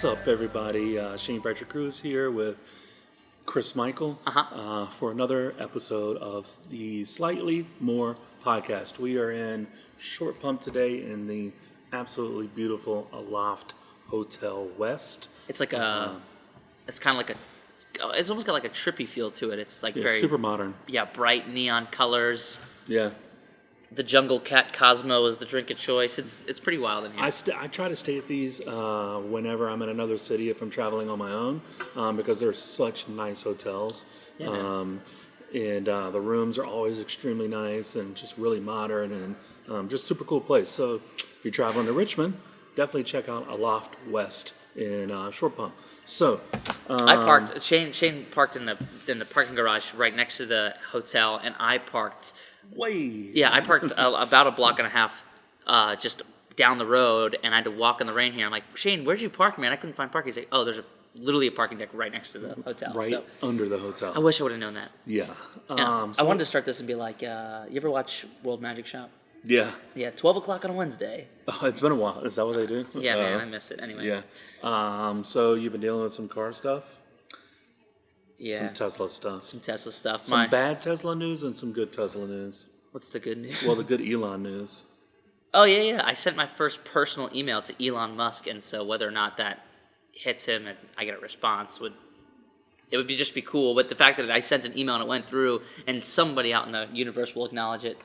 What's up, everybody? Shane Patrick Cruz here with Chris Michael for another episode of the Slightly More podcast. We are in Short Pump today in the absolutely beautiful Aloft Hotel West. It's like it's kind of like it's almost got like a trippy feel to it. It's like very super modern. Yeah, bright neon colors. Yeah. The Jungle Cat Cosmo is the drink of choice. It's pretty wild in here. I try to stay at these whenever I'm in another city if I'm traveling on my own because they're such nice hotels. Yeah, and the rooms are always extremely nice and just really modern and just super cool place. So if you're traveling to Richmond, definitely check out Aloft West in Short Pump. So I parked. Shane parked in the parking garage right next to the hotel, and I parked. I parked about a block and a half just down the road, and I had to walk in the rain here. I'm like, Shane, where'd you park, man? I couldn't find parking. He's like, oh, there's literally a parking deck right next to the hotel. Right under the hotel. I wish I would have known that. Yeah. I wanted to start this and be like, you ever watch World Magic Shop? Yeah. Yeah, 12 o'clock on a Wednesday. Oh, it's been a while. Is that what they do? Yeah, man, I miss it anyway. Yeah. So you've been dealing with some car stuff? Yeah. Some Tesla stuff. Some Bad Tesla news and some good Tesla news. What's the good news? Well, the good Elon news. Oh, yeah. I sent my first personal email to Elon Musk, and so whether or not that hits him and I get a response would just be cool. But the fact that I sent an email and it went through and somebody out in the universe will acknowledge it,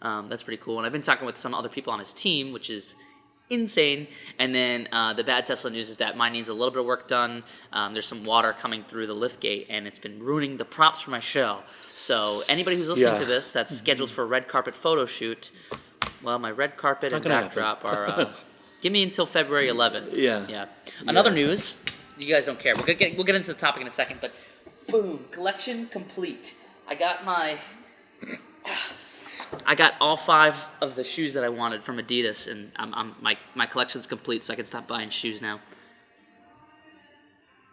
that's pretty cool. And I've been talking with some other people on his team, which is insane. And then the bad Tesla news is that mine needs a little bit of work done. There's some water coming through the lift gate, and it's been ruining the props for my show. So anybody who's listening to this that's scheduled for a red carpet photo shoot, well, my red carpet and backdrop are... give me until February 11th. Yeah. Another news. You guys don't care. We'll get into the topic in a second, but boom, collection complete. I got all 5 of the shoes that I wanted from Adidas, and my collection's complete, so I can stop buying shoes now.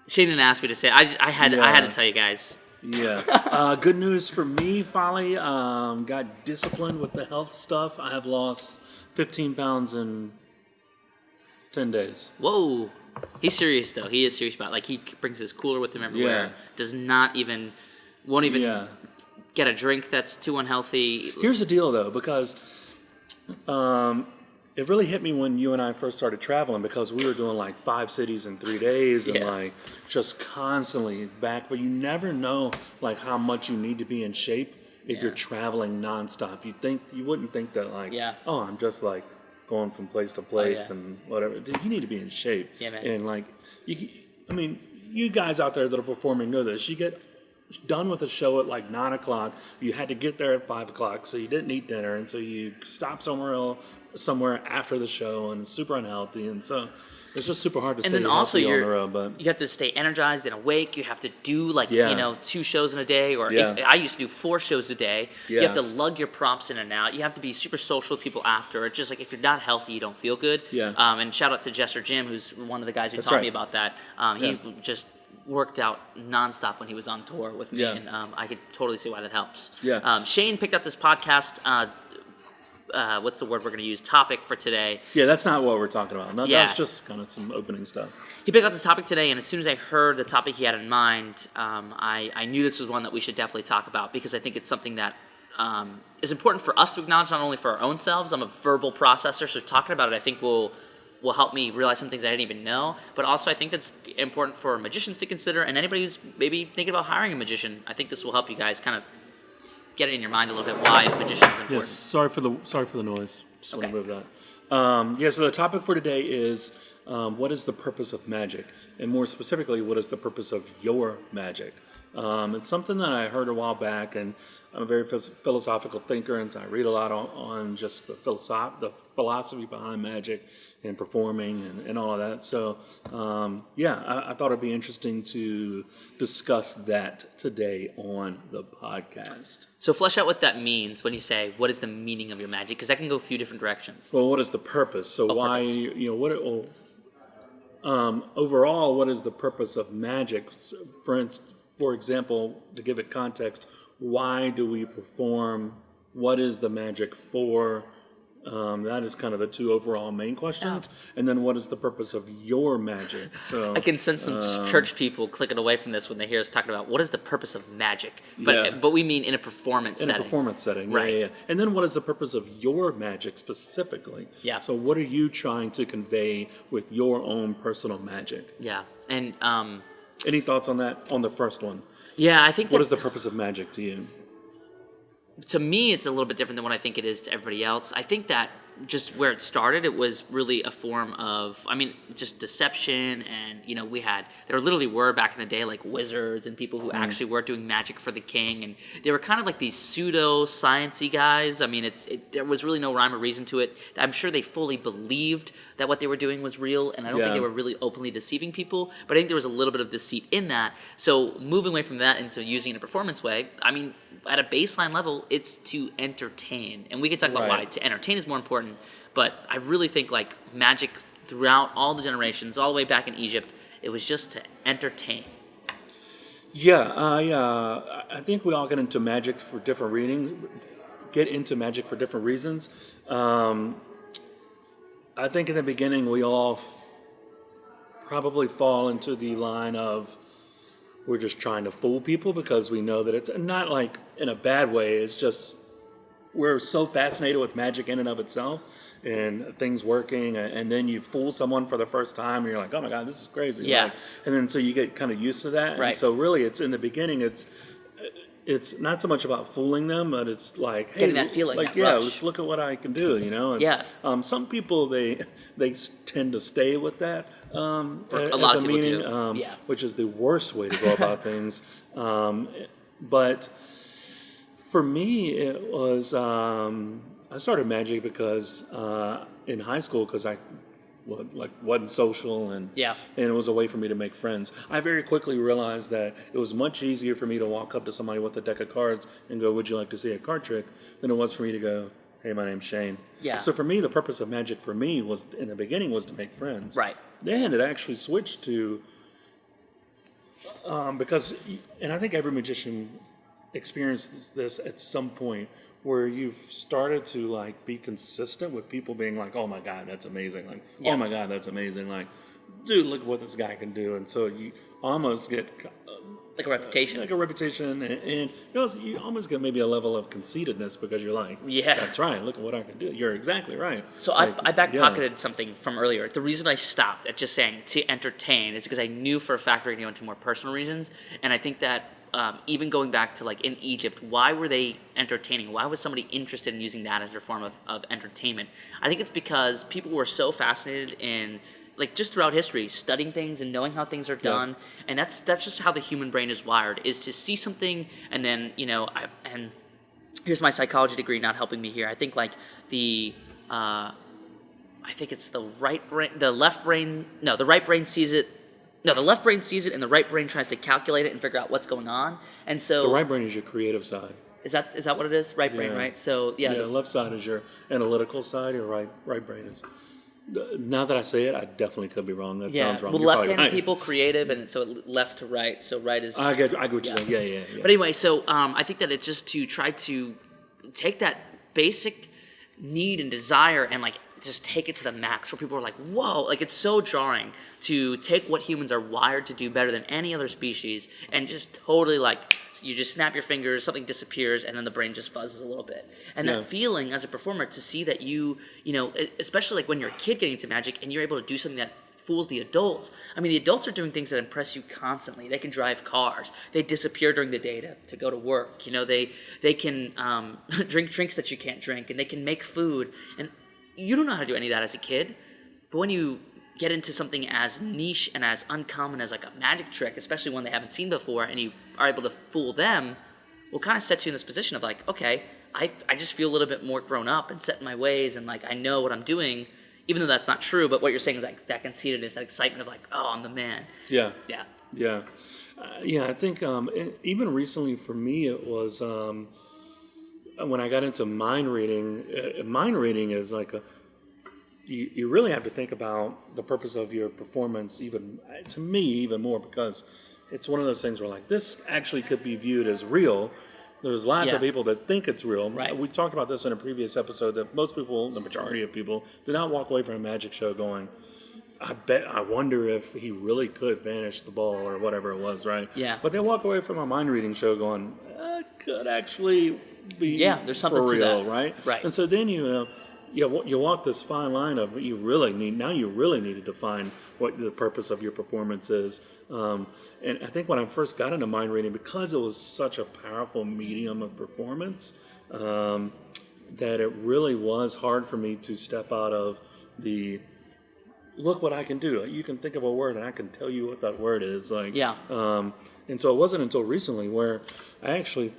She didn't ask me to say. I had to tell you guys. Yeah. Good news for me. Finally, got disciplined with the health stuff. I have lost 15 pounds in 10 days. Whoa. He's serious though. He is serious about it. Like he brings his cooler with him everywhere. Yeah. Won't even get a drink that's too unhealthy. Here's the deal though, because it really hit me when you and I first started traveling because we were doing like 5 cities in 3 days and like just constantly back, but you never know like how much you need to be in shape if you're traveling nonstop. You wouldn't think that like, oh, I'm just like going from place to place and whatever. Dude, you need to be in shape. Yeah, man. And like, you guys out there that are performing know this. You get done with a show at like 9 o'clock. You had to get there at 5 o'clock, so you didn't eat dinner, and so you stopped somewhere after the show, and it's super unhealthy, and so it's just super hard to stay healthy on the road. But you have to stay energized and awake. You have to do 2 shows in a day, or I used to do 4 shows a day. You have to lug your props in and out. You have to be super social with people after. It's just like if you're not healthy, you don't feel good. And shout out to Jester Jim, who's one of the guys who taught me about that. He just worked out nonstop when he was on tour with me, and I could totally see why that helps. Shane picked up this podcast. What's the word we're going to use? Topic for today. Yeah, that's not what we're talking about. No, that's just kind of some opening stuff. He picked up the topic today, and as soon as I heard the topic he had in mind, I knew this was one that we should definitely talk about because I think it's something that is important for us to acknowledge, not only for our own selves. I'm a verbal processor, so talking about it I think will help me realize some things I didn't even know, but also I think that's important for magicians to consider, and anybody who's maybe thinking about hiring a magician. I think this will help you guys kind of get it in your mind a little bit why a magician is important. Yes, sorry for the noise. Just want to move that. So the topic for today is what is the purpose of magic, and more specifically, what is the purpose of your magic? It's something that I heard a while back, and I'm a very philosophical thinker, and so I read a lot on just the philosophy behind magic and performing and all of that. So, I thought it'd be interesting to discuss that today on the podcast. So flesh out what that means when you say, what is the meaning of your magic? Because that can go a few different directions. Well, what is the purpose? So overall, what is the purpose of magic? For example, to give it context, why do we perform? What is the magic for? That is kind of the two overall main questions. And then what is the purpose of your magic? So I can sense some church people clicking away from this when they hear us talking about what is the purpose of magic. But we mean in a performance setting. In a performance setting, Right. yeah. And then what is the purpose of your magic specifically? Yeah. So what are you trying to convey with your own personal magic? Yeah. And Any thoughts on that, on the first one? yeah, I think What that is the purpose of magic to you? to me, it's a little bit different than what I think it is to everybody else. I think that just where it started, it was really a form of, I mean, just deception. And, there literally were back in the day like wizards and people who actually were doing magic for the king. And they were kind of like these pseudo sciencey guys. I mean, there was really no rhyme or reason to it. I'm sure they fully believed that what they were doing was real. And I don't think they were really openly deceiving people. But I think there was a little bit of deceit in that. So moving away from that into using it in a performance way, I mean, at a baseline level, it's to entertain. And we can talk about why to entertain is more important. But I really think like magic throughout all the generations, all the way back in Egypt, it was just to entertain. Yeah, I think we all get into magic for different reasons. I think in the beginning we all probably fall into the line of we're just trying to fool people because we know that it's not like in a bad way. It's just we're so fascinated with magic in and of itself and things working, and then you fool someone for the first time and you're like, oh my God, this is crazy. Yeah. Like, and then so you get kind of used to that. Right. And so really it's in the beginning, it's not so much about fooling them, but it's like, hey, Getting that feeling, like, that yeah, rush. let's look at what I can do, It's, some people, they tend to stay with that A as lot a of people meaning, do. which is the worst way to go about things. But for me, it was I started magic because in high school because I wasn't social and it was a way for me to make friends. I very quickly realized that it was much easier for me to walk up to somebody with a deck of cards and go, "Would you like to see a card trick?" than it was for me to go, "Hey, my name's Shane." Yeah. So for me, the purpose of magic for me was in the beginning was to make friends. Right. Then it actually switched to because, and I think every magician experiences this at some point where you've started to like be consistent with people being like, oh my God, that's amazing. Like, oh my God, that's amazing. Like, dude, look at what this guy can do. And so you almost get like a reputation. And you almost get maybe a level of conceitedness because you're like, that's right, look at what I can do. You're exactly right. So like, I back-pocketed something from earlier. The reason I stopped at just saying to entertain is because I knew for a fact we were going to go into more personal reasons. And I think that even going back to like in Egypt, why were they entertaining? Why was somebody interested in using that as their form of entertainment? I think it's because people were so fascinated in like just throughout history, studying things and knowing how things are done, and that's just how the human brain is wired: is to see something and then and here's my psychology degree not helping me here. I think like I think it's the right brain, the left brain. No, the right brain sees it. No, the left brain sees it, and the right brain tries to calculate it and figure out what's going on. And so the right brain is your creative side. Is that what it is? Right brain, right? So the left side is your analytical side. Your right brain is. Now that I say it, I definitely could be wrong. That sounds wrong. Well, left-handed people creative, and so left to right. So right is. I get what you're saying. Yeah. But anyway, so I think that it's just to try to take that basic need and desire and like just take it to the max, where people are like, "Whoa!" Like it's so jarring to take what humans are wired to do better than any other species, and just totally like you just snap your fingers, something disappears, and then the brain just fuzzes a little bit. And that feeling as a performer to see that you know, especially like when you're a kid getting into magic and you're able to do something that fools the adults. I mean, the adults are doing things that impress you constantly. They can drive cars. They disappear during the day to go to work. You know, they can drink drinks that you can't drink, and they can make food. And you don't know how to do any of that as a kid. But when you get into something as niche and as uncommon as like a magic trick, especially one they haven't seen before, and you are able to fool them, well, kind of sets you in this position of like, okay, I just feel a little bit more grown up and set in my ways, and like I know what I'm doing, even though that's not true. But what you're saying is like that conceitedness, that excitement of like, oh, I'm the man. Yeah. I think even recently for me it was when I got into mind reading. Mind reading is like you really have to think about the purpose of your performance, even to me even more, because it's one of those things where like this actually could be viewed as real, There's lots Yeah. of people that think it's real. Right. We talked about this in a previous episode that most people, the majority of people, do not walk away from a magic show going, I wonder if he really could vanish the ball or whatever it was, right? Yeah. But they walk away from a mind reading show going, could actually be Yeah, there's something for to real, that. right? Right. And so then you walk this fine line of you really need to define what the purpose of your performance is. And I think when I first got into mind reading, because it was such a powerful medium of performance, that it really was hard for me to step out of the look what I can do. You can think of a word and I can tell you what that word is. Yeah. And so it wasn't until recently where I actually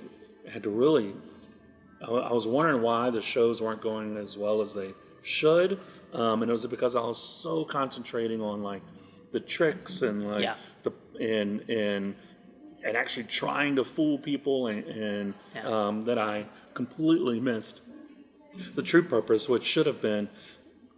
had to really. I was wondering why the shows weren't going as well as they should, and it was because I was so concentrating on like the tricks and like Yeah. and actually trying to fool people and Yeah. that I completely missed the true purpose, which should have been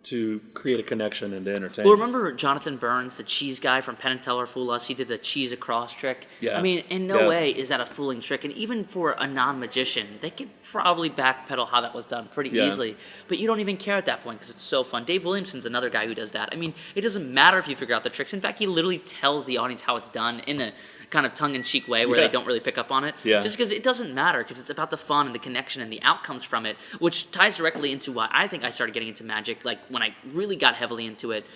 to create a connection and to entertain. Well, remember Jonathan Burns, the cheese guy from Penn and Teller Fool Us? He did the cheese across trick. Yeah. I mean, in no way is that a fooling trick. And even for a non-magician, they could probably backpedal how that was done pretty easily. But you don't even care at that point because it's so fun. Dave Williamson's another guy who does that. I mean, it doesn't matter if you figure out the tricks. In fact, he literally tells the audience how it's done in a kind of tongue-in-cheek way where they don't really pick up on it. Yeah. Just because it doesn't matter because it's about the fun and the connection and the outcomes from it, which ties directly into why I think I started getting into magic. Like when I really got heavily into it,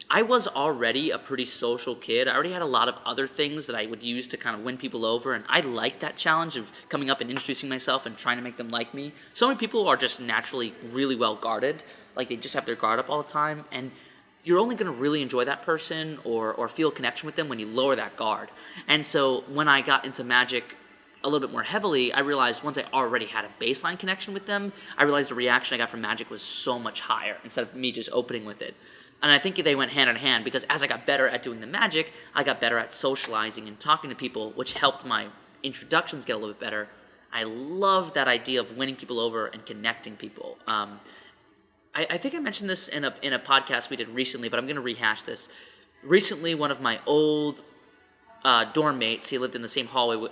I was already a pretty social kid. I already had a lot of other things that I would use to kind of win people over, and I liked that challenge of coming up and introducing myself and trying to make them like me. So many people are just naturally really well guarded. Like they just have their guard up all the time, and you're only going to really enjoy that person or feel a connection with them when you lower that guard. And so when I got into magic a little bit more heavily, I realized once I already had a baseline connection with them, I realized the reaction I got from magic was so much higher instead of me just opening with it. And I think they went hand in hand because as I got better at doing the magic, I got better at socializing and talking to people, which helped my introductions get a little bit better. I love that idea of winning people over and connecting people. I think I mentioned this in a podcast we did recently, but I'm going to rehash this. Recently, one of my old dorm mates, he lived in the same hallway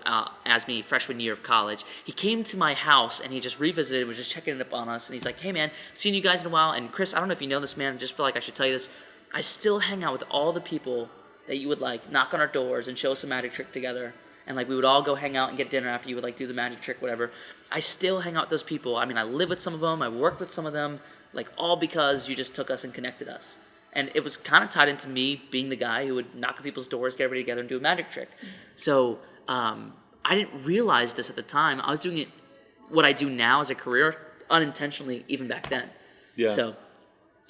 as me freshman year of college, he came to my house and he just revisited, was just checking up on us, and he's like, hey man, seen you guys in a while, and Chris, I don't know if you know this, man, I just feel like I should tell you this. I still hang out with all the people that you would like knock on our doors and show us a magic trick together. And like we would all go hang out and get dinner after you would like do the magic trick, whatever. I still hang out with those people. I mean, I live with some of them. I work with some of them. Like all because you just took us and connected us. And it was kind of tied into me being the guy who would knock on people's doors, get everybody together, and do a magic trick. So I didn't realize this at the time. I was doing it, what I do now as a career, unintentionally, even back then. Yeah. So,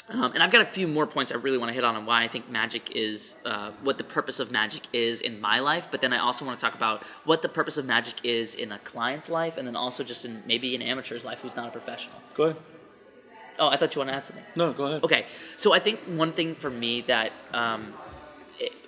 and I've got a few more points I really want to hit on why I think magic is, what the purpose of magic is in my life. But then I also want to talk about what the purpose of magic is in a client's life, and then also just in maybe an amateur's life who's not a professional. Go ahead. Oh, I thought you wanted to add something. No, go ahead. Okay, so I think one thing for me that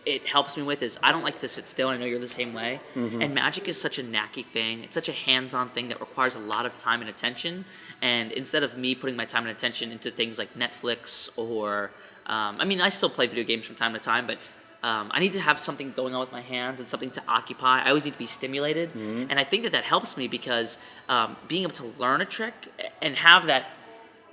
it helps me with is I don't like to sit still. I know you're the same way. Mm-hmm. And magic is such a knacky thing. It's such a hands-on thing that requires a lot of time and attention. And instead of me putting my time and attention into things like Netflix or, I mean, I still play video games from time to time, but I need to have something going on with my hands and something to occupy. I always need to be stimulated. Mm-hmm. And I think that helps me because being able to learn a trick and have that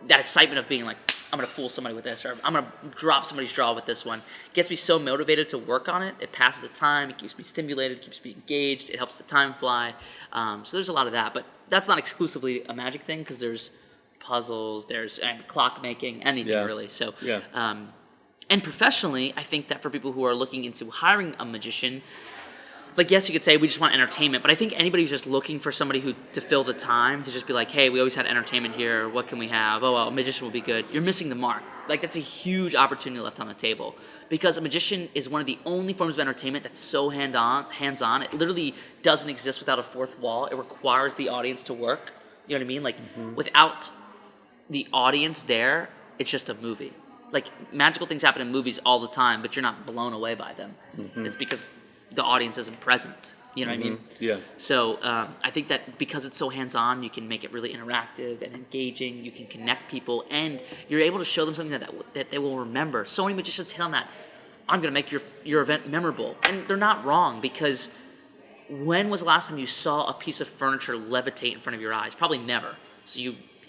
excitement of being like, I'm going to fool somebody with this, or I'm going to drop somebody's jaw with this one, gets me so motivated to work on it. It passes the time. It keeps me stimulated. It keeps me engaged. It helps the time fly. So there's a lot of that. But that's not exclusively a magic thing because there's puzzles, there's clock making, anything really. So, and professionally, I think that for people who are looking into hiring a magician, like, yes, you could say we just want entertainment, but I think anybody who's just looking for somebody to fill the time, to just be like, hey, we always had entertainment here, what can we have? Oh, well, a magician will be good. You're missing the mark. Like, that's a huge opportunity left on the table because a magician is one of the only forms of entertainment that's so hands-on. It literally doesn't exist without a fourth wall. It requires the audience to work. You know what I mean? Like, without the audience there, it's just a movie. Like, magical things happen in movies all the time, but you're not blown away by them. It's because the audience isn't present. You know what I mean? Yeah. So I think that because it's so hands-on, you can make it really interactive and engaging. You can connect people, and you're able to show them something that they will remember. So many magicians hit on that. I'm going to make your event memorable. And they're not wrong because when was the last time you saw a piece of furniture levitate in front of your eyes? Probably never. So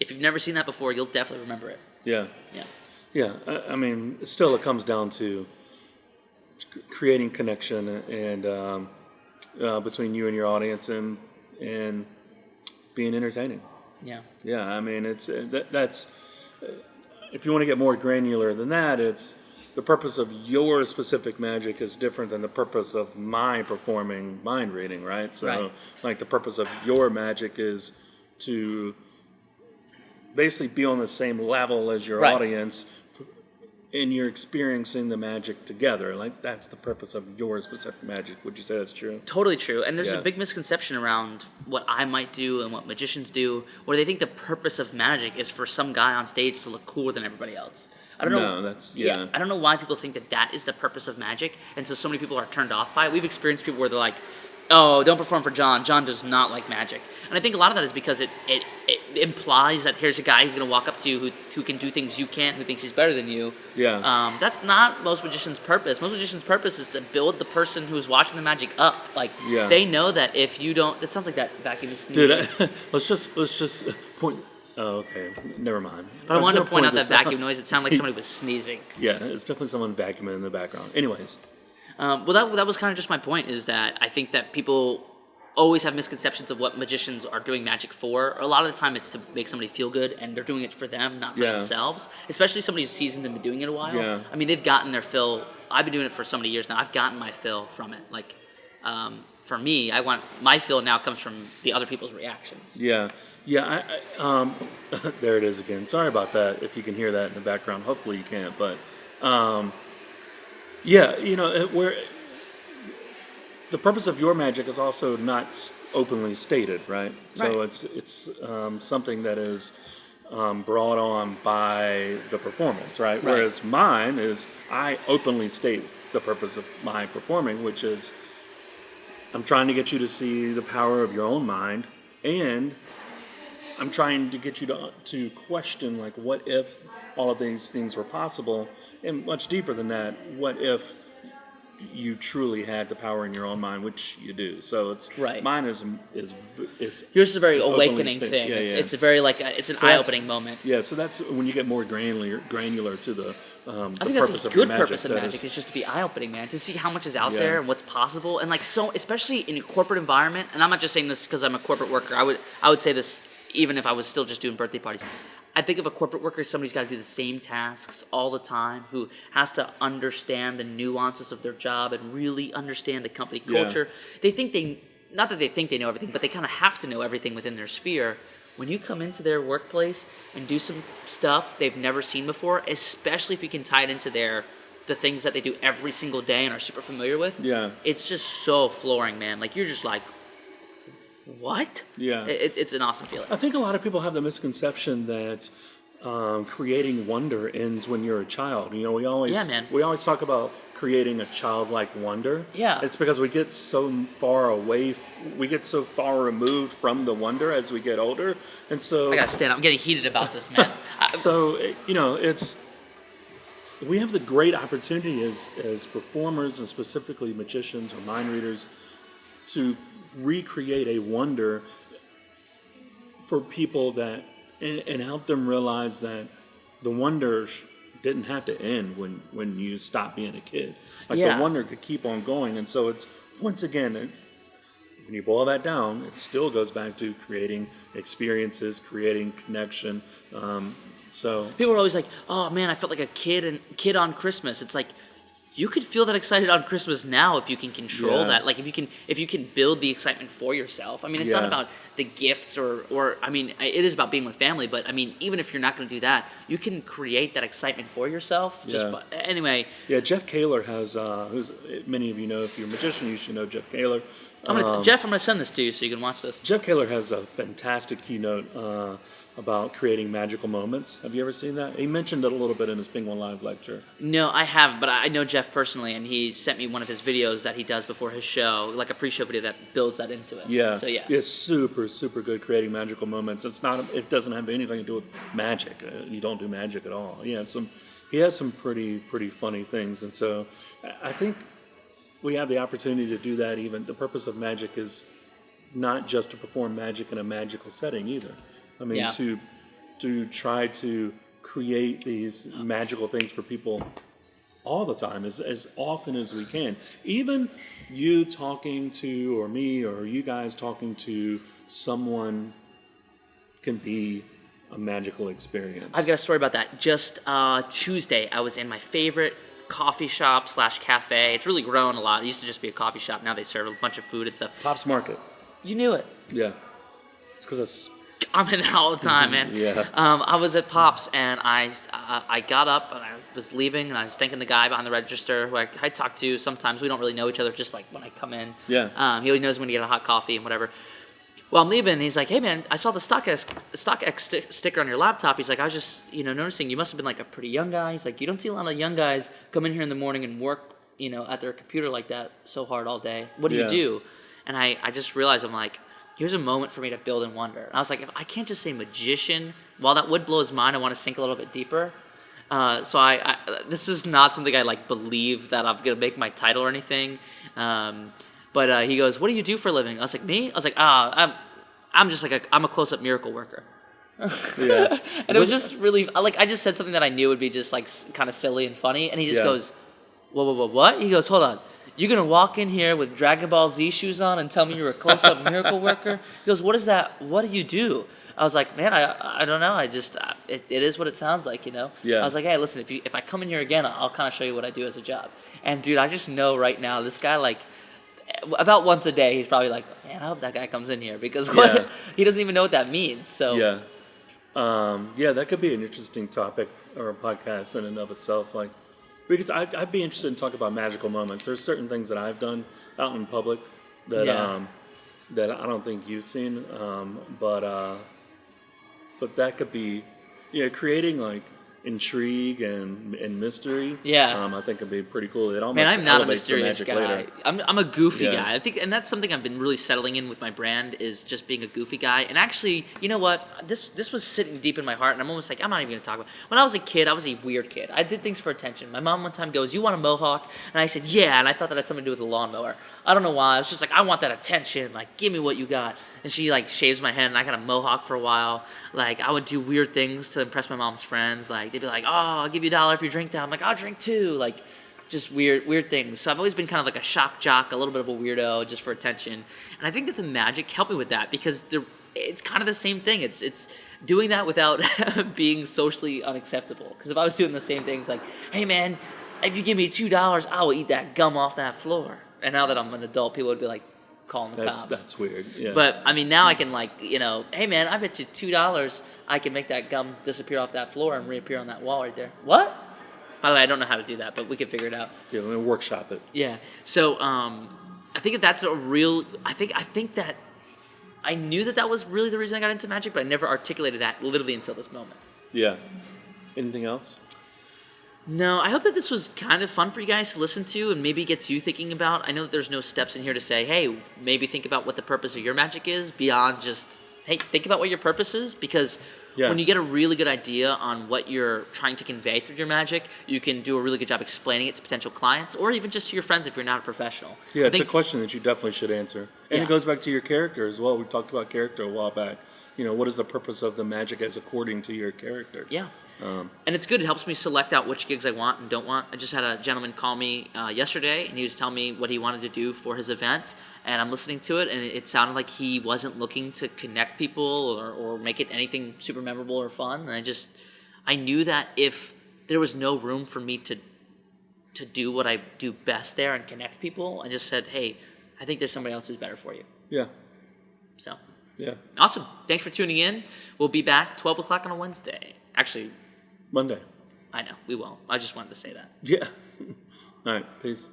if you've never seen that before, you'll definitely remember it. Yeah. Yeah. Yeah. I mean, still, it comes down to creating connection and between you and your audience and being entertaining. Yeah. Yeah. I mean, that's if you want to get more granular than that, it's the purpose of your specific magic is different than the purpose of my performing mind reading, right? So, Right. like, the purpose of your magic is to basically be on the same level as your Right. audience, and you're experiencing the magic together. Like, that's the purpose of your specific magic. Would you say that's true? Totally true. And there's Yeah. a big misconception around what I might do and what magicians do, where they think the purpose of magic is for some guy on stage to look cooler than everybody else. I don't know. No, that's yeah. I don't know why people think that is the purpose of magic, and so many people are turned off by it. We've experienced people where they're like, "Oh, don't perform for John. John does not like magic." And I think a lot of that is because it implies that here's a guy who's going to walk up to you who can do things you can't, who thinks he's better than you. Yeah. That's not most magicians' purpose. Most magicians' purpose is to build the person who's watching the magic up. Like, Yeah. they know that if you don't, that sounds like that vacuum is sneezing. Dude, let's just point. Oh, okay. Never mind. But I was wanted to gonna point out that this out. vacuum noise. It sounded like somebody was sneezing. Yeah, it's definitely someone vacuuming in the background. Anyways, Well, that was kind of just my point, is that I think that people always have misconceptions of what magicians are doing magic for. A lot of the time it's to make somebody feel good, and they're doing it for them, not for Yeah. themselves. Especially somebody who's seasoned and been doing it a while. Yeah. I mean, they've gotten their fill. I've been doing it for so many years now. I've gotten my fill from it. Like, for me, I want my fill now comes from the other people's reactions. yeah. There it is again. Sorry about that. If you can hear that in the background, hopefully you can't. But yeah, where the purpose of your magic is also not openly stated, right? So Right. it's something that is brought on by the performance, right? Whereas mine is I openly state the purpose of my performing, which is I'm trying to get you to see the power of your own mind, and I'm trying to get you to question, like, what if all of these things were possible, and much deeper than that, what if you truly had the power in your own mind, which you do. So it's Right. mine is Yours is a very is openly awakening stated. thing. Yeah, It's yeah. a very it's an So that's- eye-opening moment. Yeah, so that's when you get more granular to the I the think purpose that's a of your good magic. purpose of that magic is just to be eye-opening, man. To see how much is out Yeah. there and what's possible, and like so, especially in a corporate environment. And I'm not just saying this because I'm a corporate worker. I would say this even if I was still just doing birthday parties. I think of a corporate worker as somebody who's got to do the same tasks all the time, who has to understand the nuances of their job and really understand the company Yeah. culture. Not that they think they know everything, but they kind of have to know everything within their sphere. When you come into their workplace and do some stuff they've never seen before, especially if you can tie it into the things that they do every single day and are super familiar with, Yeah. it's just so flooring, man. Like, you're just like, what? Yeah. It's an awesome feeling. I think a lot of people have the misconception that creating wonder ends when you're a child. We always Yeah, man. we always talk about creating a childlike wonder. Yeah. It's because we get so far away, we get so far removed from the wonder as we get older, and so I gotta stand up. I'm getting heated about this, man. so it's we have the great opportunity as performers and specifically magicians or mind readers to recreate a wonder for people that and help them realize that the wonder didn't have to end when you stop being a kid. Like Yeah. the wonder could keep on going, and so it's once again when you boil that down, it still goes back to creating experiences, creating connection. So People are always like, "Oh man, I felt like a kid on Christmas." It's like, you could feel that excited on Christmas now if you can control Yeah. that. Like, if you can build the excitement for yourself. I mean, it's not Yeah. about the gifts or I mean, it is about being with family. But I mean, even if you're not going to do that, you can create that excitement for yourself. Yeah. Anyway, yeah, Jeff Kaler has who's many of you know if you're a magician, you should know Jeff Kaler. Jeff, I'm gonna send this to you so you can watch this. Jeff Kaler has a fantastic keynote about creating magical moments. Have you ever seen that? He mentioned it a little bit in his Ping One Live lecture. No, I haven't, but I know Jeff personally, and he sent me one of his videos that he does before his show, like a pre-show video that builds that into it. Yeah. So yeah. It's super good creating magical moments. It doesn't have anything to do with magic. You don't do magic at all. He has some pretty funny things, and so I think we have the opportunity to do that. Even the purpose of magic is not just to perform magic in a magical setting either. I mean, Yeah. to try to create these magical things for people all the time, as often as we can. Even you talking to, or me, or you guys talking to someone can be a magical experience. I've got a story about that. Just Tuesday, I was in my favorite coffee shop / cafe. It's really grown a lot. It used to just be a coffee shop. Now they serve a bunch of food and stuff. Pop's Market. You knew it. Yeah. It's because it's... I'm in there all the time, man. Yeah. I was at Pop's, and I got up, and I was leaving, and I was thanking the guy behind the register who I talk to. Sometimes we don't really know each other, just like when I come in. Yeah. He always knows when to get a hot coffee and whatever. Well, I'm leaving, and he's like, hey, man, I saw the StockX sticker on your laptop. He's like, I was just, noticing you must have been like a pretty young guy. He's like, you don't see a lot of young guys come in here in the morning and work, at their computer like that so hard all day. What do you do? And I just realized, I'm like, here's a moment for me to build and wonder. And I was like, if I can't just say magician, while that would blow his mind, I want to sink a little bit deeper. So I this is not something I believe that I'm going to make my title or anything. But he goes, what do you do for a living? I was like, me? I was like, I'm just I'm a close-up miracle worker. Yeah. And it was just really, I just said something that I knew would be just kind of silly and funny. And he just goes, whoa, what? He goes, hold on. You're going to walk in here with Dragon Ball Z shoes on and tell me you're a close-up miracle worker? He goes, what is that? What do you do? I was like, man, I don't know. I just, it is what it sounds like, Yeah. I was like, hey, listen, if I come in here again, I'll kind of show you what I do as a job. And dude, I just know right now, this guy, about once a day, he's probably like, man, I hope that guy comes in here because he doesn't even know what that means. So Yeah. That could be an interesting topic or a podcast in and of itself. Because I'd be interested in talking about magical moments. There's certain things that I've done out in public that that I don't think you've seen. But that could be, creating intrigue and mystery. Yeah. I think it'd be pretty cool. It almost man, I'm not a elevates the mysterious magic guy. later. I'm a goofy Yeah. guy. I think, and that's something I've been really settling in with my brand is just being a goofy guy. And actually, you know what? This was sitting deep in my heart, and I'm almost like, I'm not even gonna talk about it. When I was a kid, I was a weird kid. I did things for attention. My mom one time goes, "You want a mohawk?" And I said, "Yeah." And I thought that had something to do with a lawnmower. I don't know why. I was just like, I want that attention. Give me what you got. And she shaves my head, and I got a mohawk for a while. I would do weird things to impress my mom's friends. They'd be like, "Oh, I'll give you $1 if you drink that." I'm like, "I'll drink too." Just weird things. So I've always been kind of like a shock jock, a little bit of a weirdo, just for attention. And I think that the magic helped me with that because it's kind of the same thing. It's doing that without being socially unacceptable. Because if I was doing the same things hey man, if you give me $2, I will eat that gum off that floor. And now that I'm an adult, people would be calling the cops. That's weird. Yeah. But I mean, now I can hey man, I bet you $2 I can make that gum disappear off that floor and reappear on that wall right there. What? By the way, I don't know how to do that, but we can figure it out. Yeah, we're gonna workshop it. Yeah. So I think that's a real. I think that I knew that was really the reason I got into magic, but I never articulated that literally until this moment. Yeah. Anything else? No, I hope that this was kind of fun for you guys to listen to and maybe gets you thinking about. I know that there's no steps in here to say, hey, maybe think about what the purpose of your magic is beyond just, hey, think about what your purpose is, because when you get a really good idea on what you're trying to convey through your magic, you can do a really good job explaining it to potential clients or even just to your friends if you're not a professional. Yeah, it's a question that you definitely should answer. And Yeah. it goes back to your character as well. We talked about character a while back. What is the purpose of the magic as according to your character? Yeah. And it's good. It helps me select out which gigs I want and don't want. I just had a gentleman call me yesterday, and he was telling me what he wanted to do for his event, and I'm listening to it, and it sounded like he wasn't looking to connect people or make it anything super memorable or fun. And I knew that if there was no room for me to do what I do best there and connect people, I just said, hey, I think there's somebody else who's better for you. Yeah. So. Yeah. Awesome. Thanks for tuning in. We'll be back 12 o'clock on a Wednesday. Actually, Monday. I know, we will. I just wanted to say that. Yeah. All right. Peace.